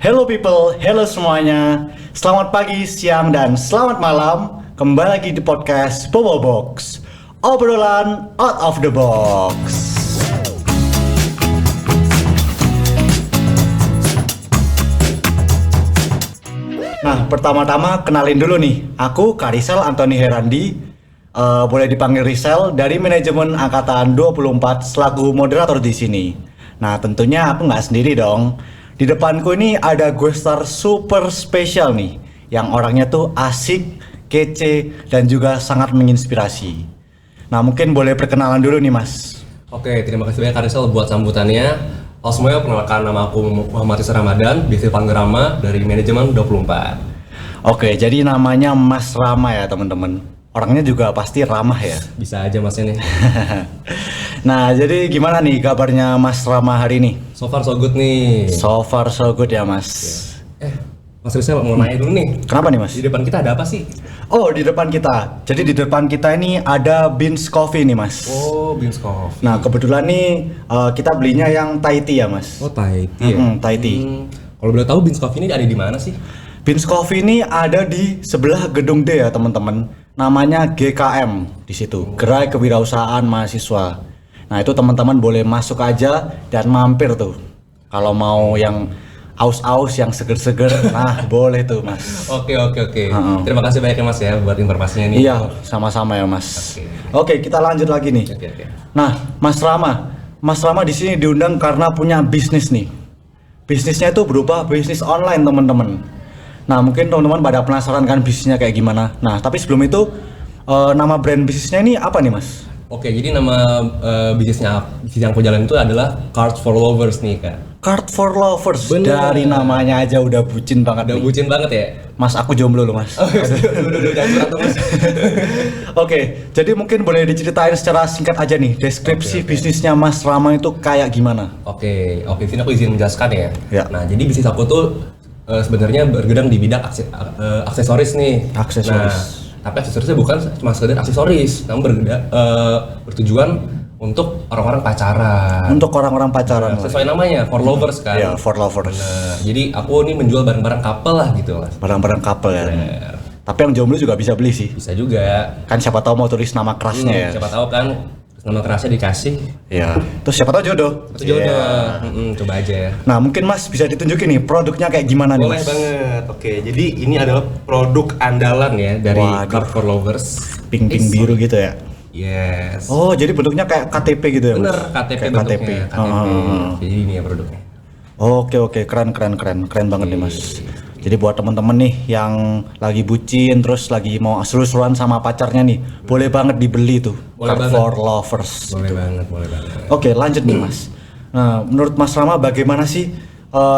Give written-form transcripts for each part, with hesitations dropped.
Hello people, hello semuanya. Selamat pagi, siang, dan selamat malam. Kembali lagi di podcast Bobo Box, obrolan out of the box. Nah, pertama-tama kenalin dulu nih. Aku Karisel Antoni Herandi, boleh dipanggil Risel, dari manajemen angkatan 24 selaku moderator di sini. Nah, tentunya aku nggak sendiri dong. Di depanku ini ada guest star super spesial nih, yang orangnya tuh asik, kece, dan juga sangat menginspirasi. Nah, mungkin boleh perkenalan dulu nih, Mas. Oke, terima kasih banyak Karisel buat sambutannya. Halo semuanya, perkenalkan nama aku Muhammad Rizal Ramadan, biasa dipanggil Rama dari manajemen 24. Oke, jadi namanya Mas Rama ya teman-teman. Orangnya juga pasti ramah ya. Bisa aja masnya nih. Nah, jadi gimana nih kabarnya Mas Rama hari ini? So far so good nih. So far so good ya, Mas. Mas Rizal mau nanya dulu nih. Kenapa nih, Mas? Di depan kita ada apa sih? Oh, di depan kita. Jadi di depan kita ini ada Beans Coffee nih, Mas. Oh, Beans Coffee. Nah, kebetulan nih kita belinya yang Thai tea ya, Mas. Oh, Thai tea ya? Thai tea. Kalau boleh tahu Beans Coffee ini ada di mana sih? Beans Coffee ini ada di sebelah gedung D ya, teman-teman. Namanya GKM di situ, Gerai Kewirausahaan Mahasiswa. Nah, itu teman-teman boleh masuk aja dan mampir tuh. Kalau mau yang aus-aus, yang seger-seger, nah boleh tuh, Mas. Oke. Terima kasih banyak ya Mas ya buat informasinya nih. Iya, sama-sama ya, Mas. Oke. Oke, kita lanjut lagi nih. Oke. Nah, Mas Rama di sini diundang karena punya bisnis nih. Bisnisnya itu berupa bisnis online, teman-teman. Nah, mungkin teman-teman pada penasaran kan bisnisnya kayak gimana. Nah, tapi sebelum itu nama brand bisnisnya ini apa nih, Mas? Oke, jadi nama bisnis yang aku jalan itu adalah Cards for Lovers nih Kak. Card for Lovers. Bener. Dari namanya aja udah bucin banget Udah nih. bucin banget ya? Mas, aku jomblo loh, Mas. Udah jangan berat Mas. Oke, jadi mungkin boleh diceritain secara singkat aja nih deskripsi Oke. bisnisnya Mas Rama itu kayak gimana? Oke, sini aku izin menjelaskan ya. Ya. Nah, jadi bisnis aku tuh sebenarnya bergedang di bidang aksesoris nih. Aksesoris. Nah, tapi aksesorisnya bukan cuma sekedar aksesoris, namun bertujuan untuk orang-orang pacaran. Untuk orang-orang pacaran. Sesuai namanya, for lovers kan. Ya, for lovers. Nah, jadi aku nih menjual barang-barang couple lah gitu Mas. Barang-barang couple ya. Bener. Tapi yang jomblo juga bisa beli sih. Bisa juga. Kan siapa tahu mau tulis nama kerasnya ya. Siapa tahu kan nama kerasnya dikasih. Ya. Terus siapa tahu jodoh. Itu jodoh. Iya. Coba aja. Nah, mungkin Mas bisa ditunjukin nih produknya kayak gimana nih, Boleh Mas? banget. Oke, jadi ini adalah produk andalan ya dari Waduh. Card for Lovers. Pink biru gitu ya. Yes. Oh, jadi bentuknya kayak KTP gitu ya, Mas? Bener, KTP Kayak bentuknya. KTP. Jadi ini ya produknya. Oke, keren banget nih, Mas. Jadi buat teman-teman nih yang lagi bucin terus lagi mau seru-seruan sama pacarnya nih, boleh banget dibeli tuh. Boleh Card banget. for Lovers. Boleh banget. Oke, lanjut nih, Mas. Nah, menurut Mas Rama bagaimana sih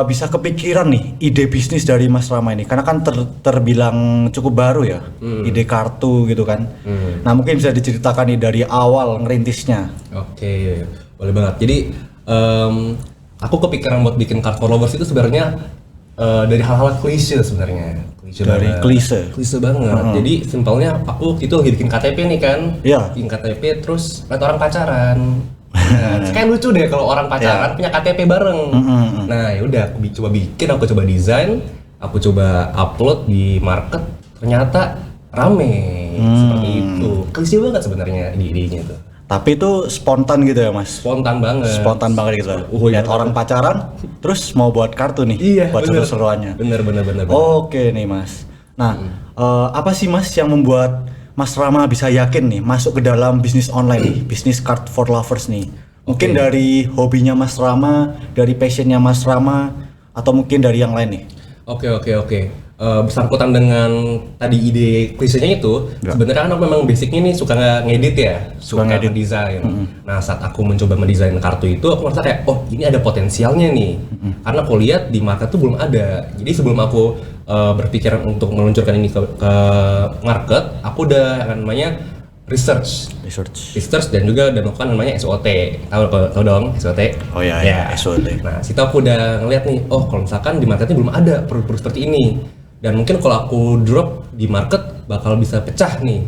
bisa kepikiran nih ide bisnis dari Mas Rama ini? Karena kan terbilang cukup baru ya, ide kartu gitu kan. Nah, mungkin bisa diceritakan nih dari awal ngerintisnya. Oke, boleh banget. Jadi aku kepikiran buat bikin Card for Lovers itu sebenarnya dari hal-hal klise sebenarnya. Dari klise. Klise banget. Jadi simpelnya aku itu lagi bikin KTP nih kan. Iya. Bikin KTP terus lihat orang pacaran. Nah, kayak lucu deh kalau orang pacaran punya KTP bareng. Nah, ya udah aku coba coba desain, aku coba upload di market, ternyata rame seperti itu. Klise banget sebenarnya idenya itu. Tapi itu spontan gitu ya, Mas? Spontan banget. Spontan banget gitu. Lihat orang pacaran, terus mau buat kartu nih, Iya, buat bener. seru-seruannya. Bener. Oke nih, Mas. Nah, apa sih, Mas, yang membuat Mas Rama bisa yakin nih masuk ke dalam bisnis online nih, bisnis Card for Lovers nih? Mungkin Oke. dari hobinya Mas Rama, dari passionnya Mas Rama, atau mungkin dari yang lain nih? Oke. Bersangkutan dengan tadi ide klisenya itu, Ya. sebenarnya kan aku memang basicnya nih suka ngedit ya, Suka ngedit. ngedesain. Nah, saat aku mencoba mendesain kartu itu, aku merasa kayak, oh ini ada potensialnya nih. Karena aku lihat di market tuh belum ada. Jadi sebelum aku berpikiran untuk meluncurkan ini ke market, aku udah namanya research dan juga udah melakukan namanya SOT. Tahu dong SOT? Oh ya, SOT. Nah, situ aku udah ngeliat nih, oh kalau misalkan di marketnya belum ada produk-produk seperti ini. Dan mungkin kalau aku drop di market bakal bisa pecah nih.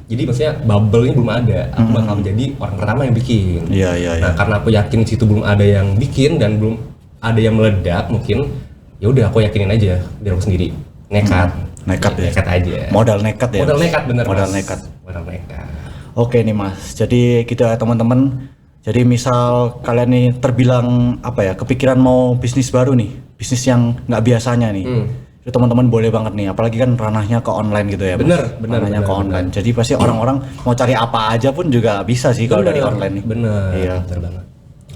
Jadi maksudnya bubble-nya belum ada. Aku bakal menjadi orang pertama yang bikin. Iya. Nah, karena aku yakin di situ belum ada yang bikin dan belum ada yang meledak mungkin, ya udah aku yakinin aja diri aku sendiri, nekat. Nekat ya. Nekat aja. Modal nekat ya. Modal nekat bener Modal Mas. nekat. Modal nekat. Oke nih Mas, jadi gitu ya teman-teman. Jadi misal kalian nih terbilang apa ya, kepikiran mau bisnis baru nih, bisnis yang nggak biasanya nih. Itu teman-teman boleh banget nih, apalagi kan ranahnya ke online gitu ya. Mas. Bener, Ranahnya bener, ke online. Jadi pasti orang-orang mau cari apa aja pun juga bisa sih kalau dari online nih. Bener. Iya. Bener banget.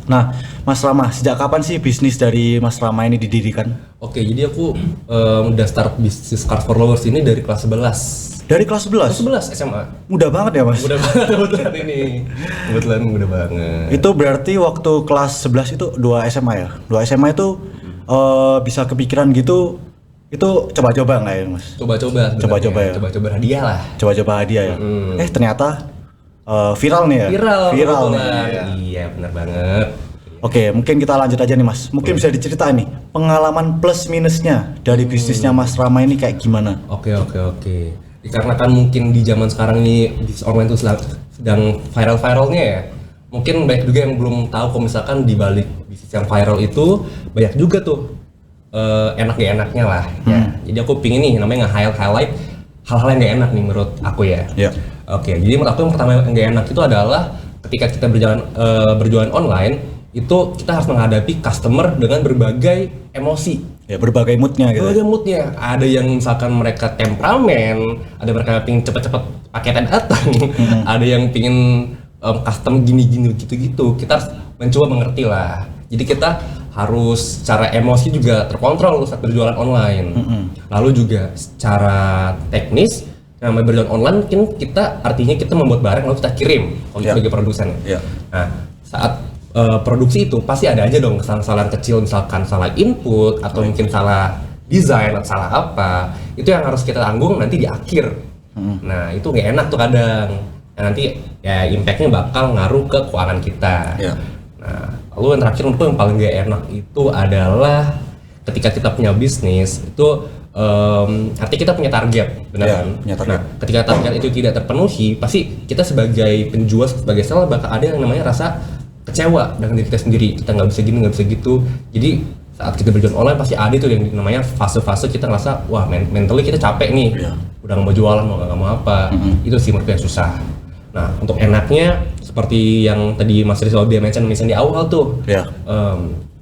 Nah, Mas Rama, sejak kapan sih bisnis dari Mas Rama ini didirikan? Oke, jadi aku udah start bisnis Cars for Lovers ini dari kelas 11. Dari kelas 11? Kelas 11 SMA. Mudah banget ya Mas? Mudah banget kebetulan ini. Kebetulan mudah banget. Itu berarti waktu kelas 11 itu 2 SMA ya? 2 SMA itu bisa kepikiran gitu, itu coba-coba nggak ya Mas? Coba-coba sebenarnya. Coba-coba ya? Coba-coba hadiah lah. Coba-coba hadiah ya? Ternyata viral nih ya? Viral nih. kebetulan. Iya, benar banget. Oke, mungkin kita lanjut aja nih Mas. Mungkin bisa diceritain nih, pengalaman plus minusnya dari bisnisnya Mas Rama ini kayak gimana? Oke. Dikarenakan mungkin di zaman sekarang ini bisnis online itu sedang viral-viralnya ya. Mungkin banyak juga yang belum tahu kalau misalkan di balik bisnis yang viral itu banyak juga tuh enak gak enaknya lah ya. Jadi aku pingin nih namanya nge-highlight hal-hal yang gak enak nih menurut aku ya. Iya. Oke, jadi menurut aku yang pertama yang gak enak itu adalah ketika kita berjualan online itu kita harus menghadapi customer dengan berbagai emosi. Ya, berbagai moodnya gitu. Berbagai moodnya, ada yang misalkan mereka temperamen, ada mereka pingin cepet-cepet paketnya datang, ada yang pingin custom gini-gini gitu-gitu. Kita harus mencoba mengerti lah. Jadi kita harus secara emosi juga terkontrol saat berjualan online. Lalu juga secara teknis, namanya berjualan online mungkin kita artinya kita membuat barang lalu kita kirim kalau kita sebagai produsen. Nah, saat produksi itu pasti ada aja dong kesalahan-kesalahan kecil, misalkan salah input atau mungkin salah desain atau salah apa, itu yang harus kita tanggung nanti di akhir. Nah itu nggak enak tuh kadang. Nah, nanti ya impactnya bakal ngaruh ke keuangan kita. Nah lalu yang terakhir menurutku yang paling nggak enak itu adalah ketika kita punya bisnis itu artinya kita punya target, benar kan? Nah, ketika target itu tidak terpenuhi, pasti kita sebagai penjual, sebagai seller bakal ada yang namanya rasa kecewa dengan diri kita sendiri. Kita nggak bisa gini, nggak bisa gitu. Jadi saat kita berjualan online pasti ada tuh yang namanya fase-fase kita ngerasa wah mentally kita capek nih, udah nggak mau jualan, nggak mau apa. Itu sih menurut yang susah. Nah untuk enaknya seperti yang tadi Mas Rizal dia mention di awal tuh,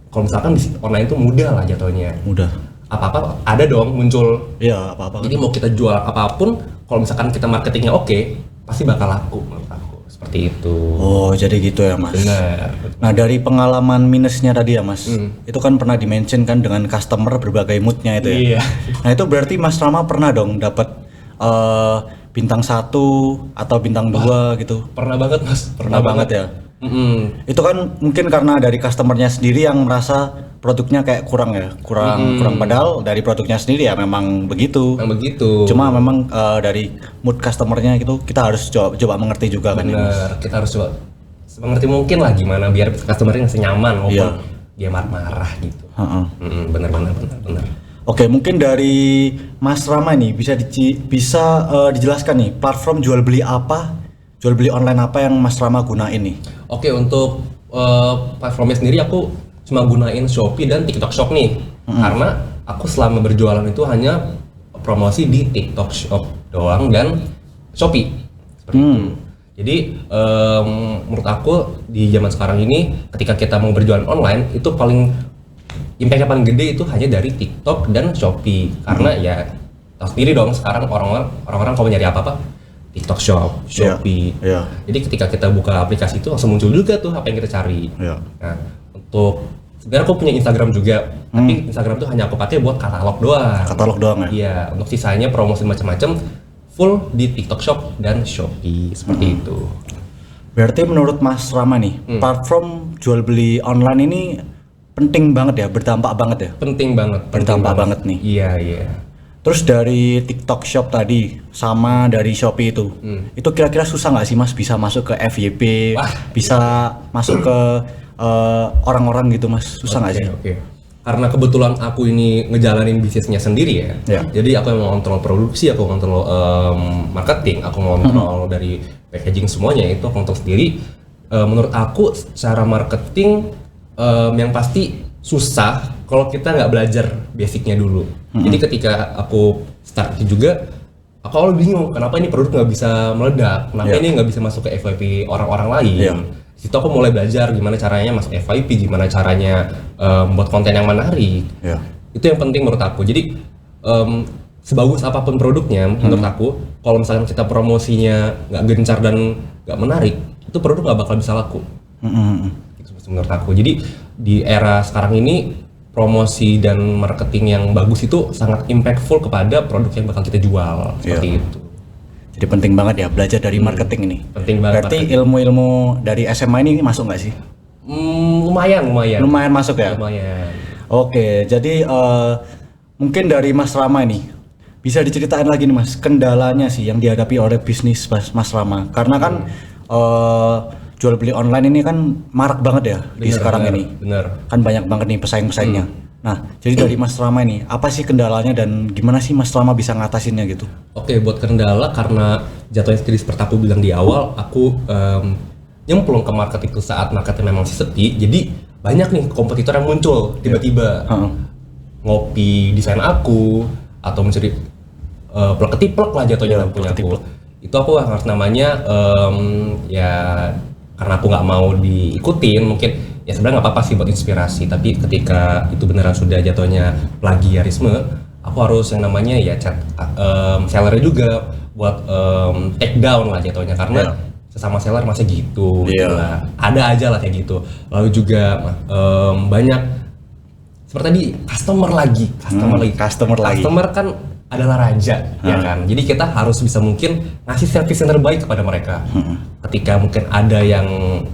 kalau misalkan bisnis online itu mudah lah jatuhnya. Mudah. Apa-apa ada dong muncul. Iya, apa-apa. Jadi mau kita jual apapun, kalau misalkan kita marketingnya oke, pasti bakal laku menurut aku. Seperti itu. Oh, jadi gitu ya Mas. Benar. Nah dari pengalaman minusnya tadi ya Mas, itu kan pernah dimention kan dengan customer berbagai moodnya itu ya. Iya. Nah itu berarti Mas Rama pernah dong dapat bintang 1 atau bintang 2 gitu. Pernah banget Mas. Pernah banget ya. Itu kan mungkin karena dari customernya sendiri yang merasa produknya kayak kurang padahal dari produknya sendiri ya memang begitu. Cuma memang dari mood customernya gitu kita harus coba mengerti juga kan. Bener, kita harus coba semengerti mungkin lah gimana biar customernya ngerasa nyaman maupun dia marah-marah gitu. Bener. Oke, mungkin dari Mas Rama nih bisa dijelaskan nih platform jual beli online apa yang Mas Rama gunain nih? Oke, untuk platformnya sendiri aku cuma gunain Shopee dan TikTok Shop nih. Karena aku selama berjualan itu hanya promosi di TikTok Shop doang dan Shopee. Seperti itu. Jadi menurut aku di zaman sekarang ini ketika kita mau berjualan online itu impactnya paling gede itu hanya dari TikTok dan Shopee. Karena ya tahu sendiri dong sekarang orang-orang kalau nyari apa-apa TikTok Shop, Shopee. Jadi ketika kita buka aplikasi itu langsung muncul juga tuh apa yang kita cari. Nah, untuk sebenarnya aku punya Instagram juga, tapi Instagram tuh hanya aku pakai buat katalog doang. Katalog doang ya? Iya, untuk sisanya promosi macam-macam full di TikTok Shop dan Shopee seperti itu. Berarti menurut Mas Rama nih, platform jual beli online ini penting banget ya, berdampak banget ya? Penting banget. Berdampak banget nih. Iya. Terus dari TikTok Shop tadi sama dari Shopee itu kira-kira susah nggak sih Mas bisa masuk ke FYP, bisa masuk ke orang-orang gitu Mas, susah nggak sih? Oke. Karena kebetulan aku ini ngejalanin bisnisnya sendiri ya. Jadi aku yang mengontrol produksi, aku mengontrol marketing, aku mengontrol dari packaging semuanya itu aku kontrol sendiri. Menurut aku secara marketing yang pasti susah kalau kita nggak belajar basicnya dulu. Jadi ketika aku start juga, aku awalnya bingung kenapa ini produk nggak bisa meledak, kenapa ini nggak bisa masuk ke FYP orang-orang lain. Di situ aku mulai belajar gimana caranya masuk FYP, gimana caranya membuat konten yang menarik. Itu yang penting menurut aku. Jadi sebagus apapun produknya, menurut aku, kalau misalkan kita promosinya nggak gencar dan nggak menarik, itu produk nggak bakal bisa laku. Itu menurut aku. Jadi di era sekarang ini promosi dan marketing yang bagus itu sangat impactful kepada produk yang bakal kita jual seperti itu. Jadi penting banget ya belajar dari marketing ini. Penting banget. Berarti ilmu-ilmu dari SMA ini masuk nggak sih? Lumayan. Lumayan masuk ya. Lumayan. Oke, jadi mungkin dari Mas Rama ini bisa diceritain lagi nih Mas kendalanya sih yang dihadapi oleh bisnis Mas Rama. Karena kan jual beli online ini kan marak banget ya di sekarang ini. Bener. Kan banyak banget nih pesaing-pesaingnya. Nah, jadi dari Mas Rama ini, apa sih kendalanya dan gimana sih Mas Rama bisa ngatasinnya gitu? Oke, buat kendala karena jatuhnya seperti aku bilang di awal, aku nyemplung ke market itu saat marketnya memang masih sepi. Jadi banyak nih kompetitor yang muncul tiba-tiba ngopi desain aku atau mencuri plek ketiplek lah jatuhnya punya aku. Itu aku harus namanya ya karena aku nggak mau diikutin, mungkin ya sebenarnya nggak apa-apa sih buat inspirasi, tapi ketika itu beneran sudah jatuhnya plagiarisme, aku harus yang namanya ya chat sellernya juga buat take down lah jatuhnya, karena sesama seller masa gitu, gitu lah. Ada aja lah kayak gitu. Lalu juga banyak seperti tadi customer lagi. Customer kan adalah raja, ya kan. Jadi kita harus bisa mungkin ngasih service yang terbaik kepada mereka. Ketika mungkin ada yang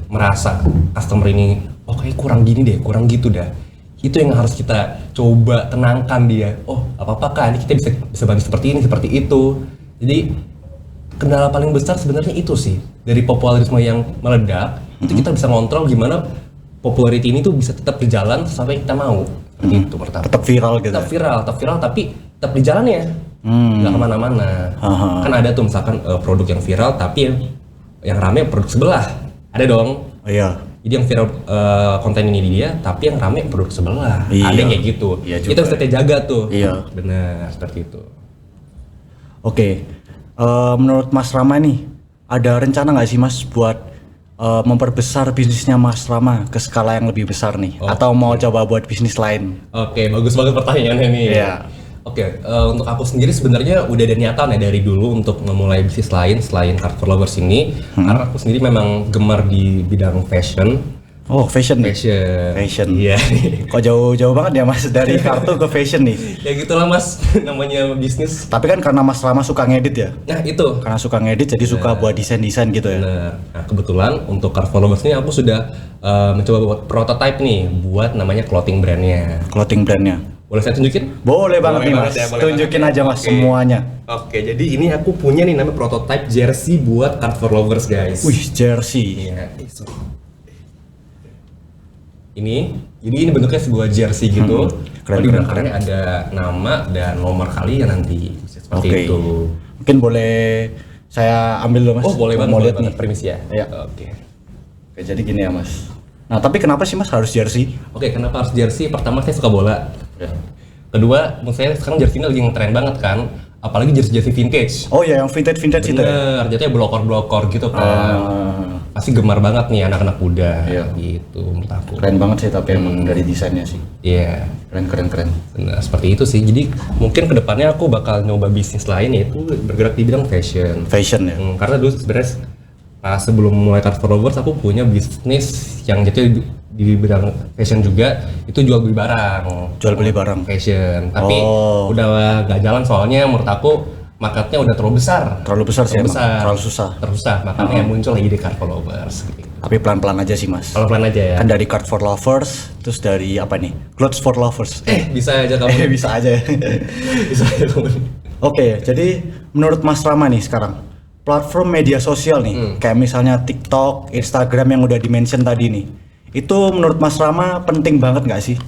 merasa customer ini, oh kayak kurang gini deh, kurang gitu dah. Itu yang harus kita coba tenangkan dia. Oh, apa-apa kan, kita bisa bantu seperti ini, seperti itu. Jadi kendala paling besar sebenarnya itu sih dari popularisme yang meledak. Itu kita bisa ngontrol gimana popularity ini tuh bisa tetap berjalan sampai kita mau. Seperti itu pertama. Tetap viral gitu. Tetap viral tapi tetap di jalannya, nggak kemana-mana. Kan ada tuh misalkan produk yang viral tapi yang rame produk sebelah, ada dong. Jadi yang viral konten ini dia, tapi yang rame produk sebelah, ada yang kayak gitu. Itu harus kita jaga tuh. Benar seperti itu. Oke, menurut Mas Rama nih, ada rencana nggak sih Mas buat memperbesar bisnisnya Mas Rama ke skala yang lebih besar nih, atau mau coba buat bisnis lain? Oke, bagus banget pertanyaannya nih. Oke, untuk aku sendiri sebenarnya udah ada niatan ya dari dulu untuk memulai bisnis lain selain Card for Lovers ini, karena aku sendiri memang gemar di bidang fashion. Oh, fashion. Iya. Kok jauh banget ya Mas dari kartu ke fashion nih? Ya gitulah Mas, namanya bisnis. Tapi kan karena Mas Rama suka ngedit ya? Nah itu. Karena suka ngedit jadi suka buat desain-desain gitu ya? Bener. Nah kebetulan untuk Card for Lovers ini aku sudah mencoba buat prototype nih buat namanya clothing brandnya. Clothing brandnya? Boleh saya tunjukin? Boleh banget nih Mas, ya, tunjukin aja Mas semuanya. Oke, jadi ini aku punya nih namanya prototype jersey buat Card for Lovers guys. Wih, jersey. Iya. Jadi ini bentuknya sebuah jersey gitu. Keren. Ada nama dan nomor kalian nanti seperti itu. Mungkin boleh saya ambil dulu Mas. Oh boleh banget. Mau lihat nih. Permisi ya. Oke, jadi gini ya Mas. Nah tapi kenapa sih Mas harus jersey? Oke, kenapa harus jersey? Pertama saya suka bola. Kedua, menurut saya sekarang jersey ini lagi ngetren banget kan. Apalagi jersey vintage. Oh ya, yang vintage itu ya? Bener, jatuhnya blokor gitu kan. Pasti gemar banget nih anak-anak muda. Gitu menurut aku. Keren banget sih tapi emang dari desainnya sih. Iya. Keren. Nah seperti itu sih. Jadi mungkin kedepannya aku bakal nyoba bisnis lain, yaitu bergerak di bidang fashion. Fashion ya? Karena dulu sebenarnya sebelum mulai Card for Lovers aku punya bisnis yang jatuhnya di bidang fashion juga, itu jual beli barang fashion, tapi udah gak jalan soalnya menurut aku marketnya udah terlalu besar sih, terlalu susah, makanya muncul lagi di Card for Lovers gitu. Tapi pelan-pelan aja sih Mas, pelan-pelan aja ya, kan dari Card for Lovers terus dari apa nih, Clothes for Lovers bisa aja kamu bisa aja kamu. Oke, jadi menurut Mas Rama nih sekarang platform media sosial nih kayak misalnya TikTok, Instagram yang udah di-mention tadi nih, itu menurut Mas Rama penting banget nggak sih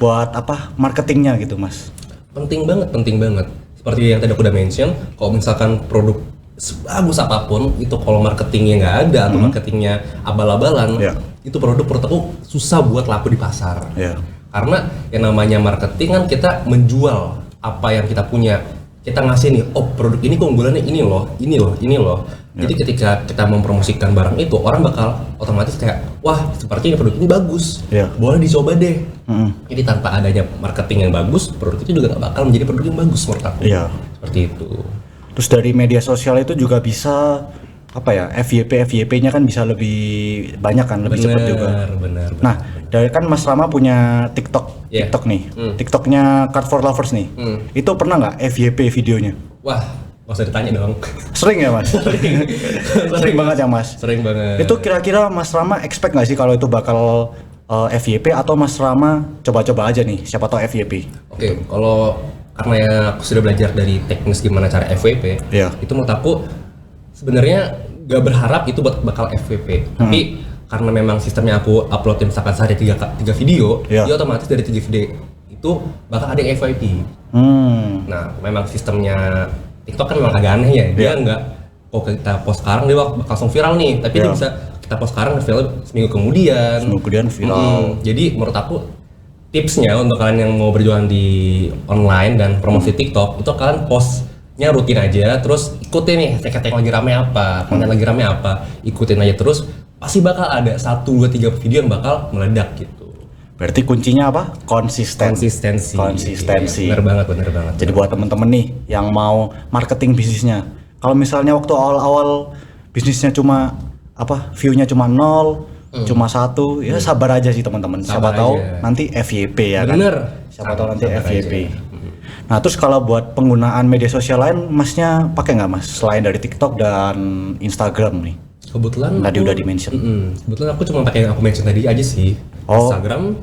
buat apa marketingnya gitu Mas? Penting banget. Seperti yang tadi aku udah mention, kalau misalkan produk sebagus apapun itu kalau marketingnya nggak ada atau marketingnya abal-abalan, itu produk aku susah buat laku di pasar. Karena yang namanya marketing kan kita menjual apa yang kita punya. Kita ngasih nih, oh produk ini keunggulannya ini loh, ini loh, ini loh. Jadi ketika kita mempromosikan barang itu, orang bakal otomatis kayak, wah seperti ini produk ini bagus, boleh dicoba deh. Jadi tanpa adanya marketing yang bagus, produk itu juga gak bakal menjadi produk yang bagus menurut aku. Seperti itu. Terus dari media sosial itu juga bisa apa ya, FYP-nya kan bisa lebih banyak kan, lebih cepat juga. Benar. Nah, dari kan Mas Rama punya TikTok nih, TikToknya Card for Lovers nih. Itu pernah nggak FYP videonya? Wah, nggak usah ditanya dong. Sering ya Mas? Sering banget ya Mas? Sering banget. Itu kira-kira Mas Rama expect nggak sih kalau itu bakal FYP, atau Mas Rama coba-coba aja nih, siapa tahu FYP? Oke, kalau karena ya aku sudah belajar dari teknis gimana cara FYP, itu menurut aku sebenarnya gak berharap itu bakal FYP, tapi karena memang sistemnya aku uploadin misalkan sehari 3 video, dia otomatis dari 3 video itu bakal ada yang FYP. Nah, memang sistemnya TikTok kan memang agak aneh ya, dia nggak kok kita post sekarang dia bakal langsung viral nih, tapi dia bisa kita post sekarang viral seminggu kemudian viral. Jadi menurut aku tipsnya untuk kalian yang mau berjualan di online dan promosi TikTok itu kalian postnya rutin aja, terus ikutin nih hashtag lagi rame apa, konten lagi rame apa, ikutin aja terus, pasti bakal ada 1, 2, 3 video yang bakal meledak gitu. Berarti kuncinya apa? Konsistensi. Iya, bener banget. Jadi buat temen-temen nih yang mau marketing bisnisnya, kalau misalnya waktu awal-awal bisnisnya cuma view-nya cuma 0, cuma 1, ya sabar aja sih teman-teman. Siapa tahu nanti FYP ya kan? Siapa tahu nanti FYP. Nah, terus kalau buat penggunaan media sosial lain, Masnya pakai nggak Mas selain dari TikTok dan Instagram nih? Kebetulan tadi udah di-mention. Kebetulan aku cuma pakai yang aku mention tadi aja sih. Instagram,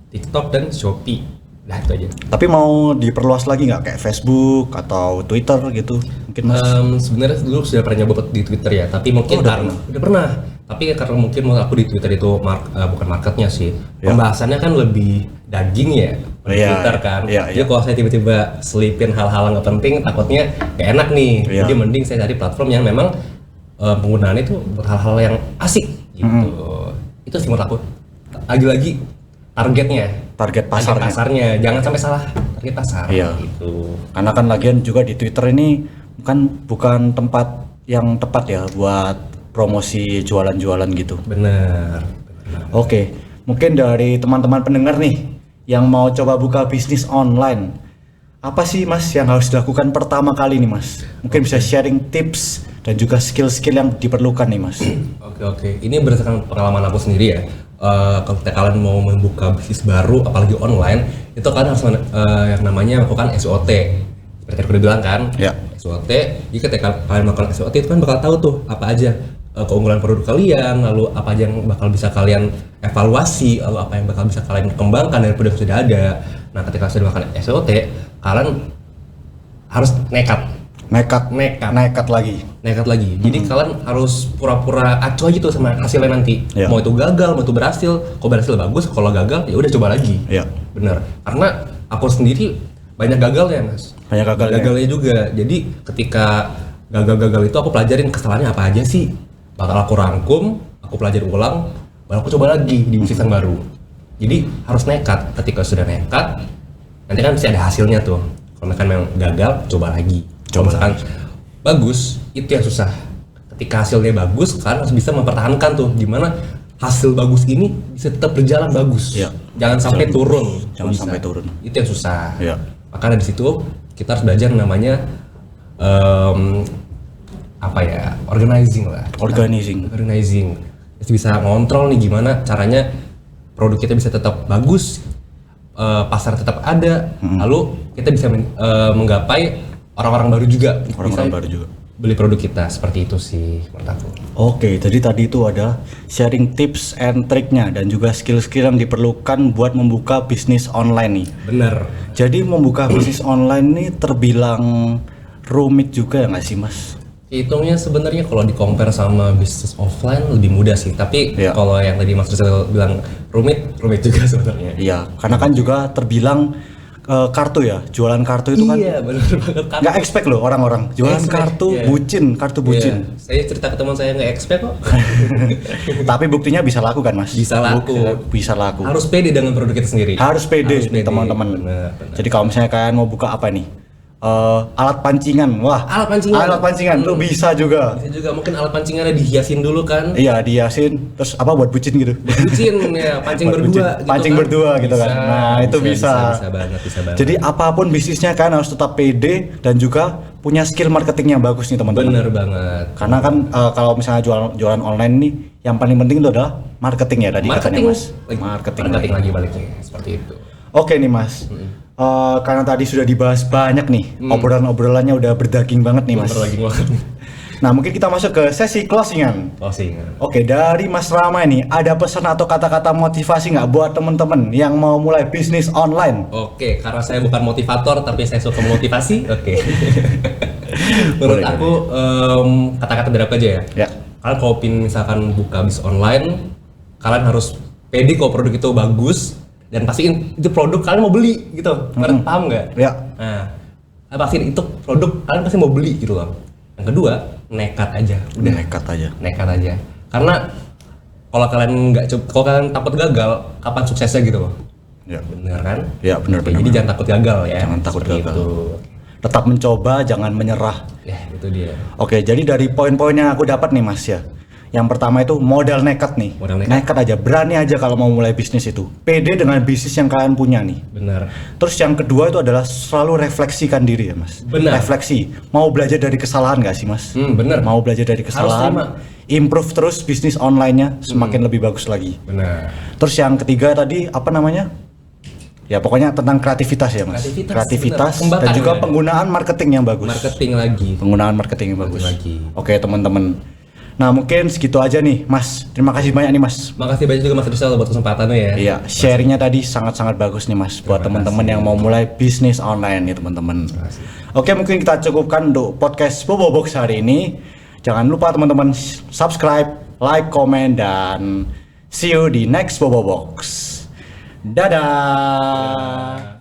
TikTok dan Shopee. Nah, itu aja. Tapi mau diperluas lagi nggak kayak Facebook atau Twitter gitu? Mungkin Mas. Sebenarnya dulu sudah pernah nyoba di Twitter ya, tapi mungkin udah pernah. Tapi karena mungkin menurut aku di Twitter itu bukan marketnya sih. Pembahasannya kan lebih daging ya. Twitter kan. Jadi kalau saya tiba-tiba selipin hal-hal nggak penting, takutnya gak enak nih. Jadi mending saya cari platform yang memang penggunaannya itu buat hal-hal yang asik gitu. Itu sih menurut aku. Lagi-lagi target pasarnya jangan sampai salah target pasar gitu. Karena kan lagian juga di Twitter ini bukan tempat yang tepat ya buat promosi jualan-jualan gitu. Benar. Oke, mungkin dari teman-teman pendengar nih yang mau coba buka bisnis online, apa sih Mas yang harus dilakukan pertama kali nih Mas? Mungkin bisa sharing tips dan juga skill-skill yang diperlukan nih Mas. Oke. Ini berdasarkan pengalaman aku sendiri ya. Kalau kalian mau membuka bisnis baru, apalagi online, itu kalian harus yang namanya melakukan SWOT. Seperti yang udah bilang kan, SWOT. Jadi ketika kalian melakukan SWOT itu kan bakal tahu tuh apa aja keunggulan produk kalian, lalu apa aja yang bakal bisa kalian evaluasi, lalu apa yang bakal bisa kalian kembangkan dari produk yang sudah ada. Nah, ketika sudah melakukan SWOT, kalian harus nekat lagi. Jadi kalian harus pura-pura acuh aja tuh sama hasilnya nanti. Mau itu gagal, mau itu berhasil. Kalau berhasil bagus, kalau gagal ya udah coba lagi. Bener. Karena aku sendiri banyak gagal ya Mas. Banyak gagalnya juga. Jadi ketika gagal itu aku pelajarin kesalahannya apa aja sih. Bakal aku rangkum, aku pelajari ulang, baru aku coba lagi di bisnis yang baru. Jadi harus nekat. Ketika sudah nekat, nanti kan pasti ada hasilnya tuh. Kalau misalkan memang gagal, coba lagi. Kalau misalkan bagus, itu yang susah. Ketika hasilnya bagus, kalian harus bisa mempertahankan tuh gimana hasil bagus ini bisa tetap berjalan bagus. Jangan sampai turun. Itu yang susah. Makanya di situ kita harus belajar namanya organizing. Bisa ngontrol nih gimana caranya produk kita bisa tetap bagus, pasar tetap ada, lalu kita bisa menggapai orang-orang baru juga beli produk kita. Seperti itu sih menurut aku. Oke, jadi tadi itu ada sharing tips and triknya dan juga skill-skill yang diperlukan buat membuka bisnis online nih. Bener. Jadi membuka bisnis online nih terbilang rumit juga ya nggak sih Mas? Hitungnya sebenarnya kalau di-compare sama bisnis offline lebih mudah sih, tapi kalau yang tadi Mas Rizal bilang rumit juga sebenarnya. Iya, karena kan juga terbilang kartu ya, jualan kartu itu kan Iya, benar banget. nggak expect loh orang-orang jualan Expect, kartu iya. kartu bucin. Iya. Saya cerita ke teman saya nggak expect kok. Tapi buktinya bisa laku kan mas? Bisa laku. Bisa laku. Harus pede dengan produk kita sendiri. Harus pede Harus nih pede. teman-teman. Benar. Jadi kalau misalnya kalian mau buka apa nih? Alat pancingan, wah. Alat pancingan. tuh bisa juga. Bisa juga mungkin alat pancingannya dihiasin dulu kan. Iya, dihiasin terus apa buat bucin gitu. Bucin ya, pancing Buat berdua bucin. Pancing berdua gitu kan. Nah, itu bisa. Bisa banget, bisa banget. Jadi apapun bisnisnya kan harus tetap pede dan juga punya skill marketing yang bagus nih teman-teman. bener banget. Karena kan kalau misalnya jualan online nih, yang paling penting itu adalah marketing ya tadi katanya mas. Marketing lagi baliknya seperti itu. Oke nih mas. Karena tadi sudah dibahas banyak nih, obrolannya udah berdaging banget nih mas. Bener lagi banget. Nah mungkin kita masuk ke sesi closingan. Closing. Oke, dari Mas Rama ini ada pesan atau kata-kata motivasi nggak buat temen-temen yang mau mulai bisnis online? Oke, karena saya bukan motivator tapi saya suka motivasi. Oke. Menurut Boleh, aku kata-kata dari aku aja ya. Ya. Kalian kalau pin misalkan buka bisnis online, kalian harus pede kalau produk itu bagus dan pastiin itu produk kalian mau beli gitu. Kalian paham nggak? Ya. Nah, pastiin itu produk kalian pasti mau beli gitu loh. Yang kedua, nekat aja. Udah Nekat aja. nekat aja. Karena kalau kalian takut gagal, kapan suksesnya gitu loh. Ya. Bener kan? Ya, bener, Oke, bener, jadi bener. jangan takut gagal ya. Jangan takut Seperti gagal. itu. Tetap mencoba, jangan menyerah. Ya, itu dia. Oke, jadi dari poin-poin yang aku dapat nih Mas ya. Yang pertama itu modal nekat nih. Modal nekat. Aja, berani aja kalau mau mulai bisnis itu. Pede dengan bisnis yang kalian punya nih. Bener. Terus yang kedua itu adalah selalu refleksikan diri ya Mas. Benar. Refleksi. Mau belajar dari kesalahan gak sih Mas? Bener. Mau belajar dari kesalahan. terima. Improve terus bisnis online-nya semakin lebih bagus lagi. Bener. Terus yang ketiga tadi apa namanya? Ya pokoknya tentang kreativitas ya Mas. Kreativitas, bener. Dan Kembangkan juga ya. penggunaan marketing yang bagus. Marketing lagi. Penggunaan marketing yang bagus. lagi. Oke teman-teman. Nah mungkin segitu aja nih Mas. Terima kasih banyak nih Mas. Makasih banyak juga Mas Rizal buat kesempatannya ya. Iya, sharingnya tadi sangat-sangat bagus nih Mas buat teman-teman yang mau mulai bisnis online nih teman-teman. Oke, mungkin kita cukupkan untuk podcast Bobo Box hari ini. Jangan lupa teman-teman subscribe, like, komen dan see you di next Bobo Box. Dadah.